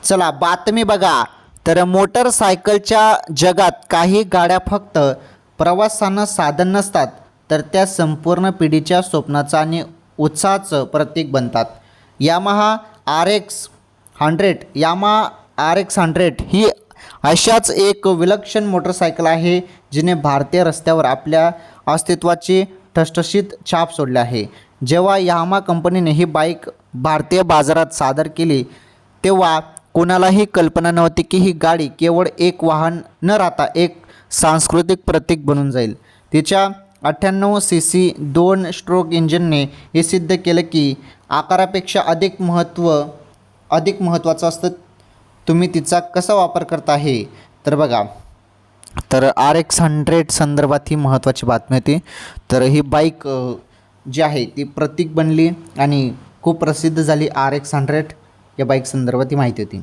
चला बातमी बघा. तर मोटरसायकलच्या जगात काही गाड्या फक्त प्रवासानं साधन नसतात, तर त्या संपूर्ण पिढीच्या स्वप्नाचं आणि उत्साहाचं प्रतीक बनतात. यामाहा आर एक्स 100 ही अशाच एक विलक्षण मोटरसायकल आहे, जिने भारतीय रस्त्यावर आपल्या अस्तित्वाची ठसठशीत छाप सोडली आहे. जेव्हा यामा कंपनीने ही बाईक भारतीय बाजारात सादर केली, तेव्हा कोणालाही कल्पना नव्हती की ही गाडी केवळ एक वाहन न राहता एक सांस्कृतिक प्रतीक बनून जाईल. तिच्या 98 सीसी 2 स्ट्रोक इंजिनने हे सिद्ध केलं की आकारापेक्षा अधिक महत्त्वाचं असतं तुम्ही तिचा कसा वापर करता आहे. तर बघा, तर RX 100 संदर्भात ही महत्त्वाची बातमी होती. तर ही बाईक जी आहे ती प्रतीक बनली आणि खूप प्रसिद्ध झाली. RX 100 या बाईक संदर्भात ही माहिती होती.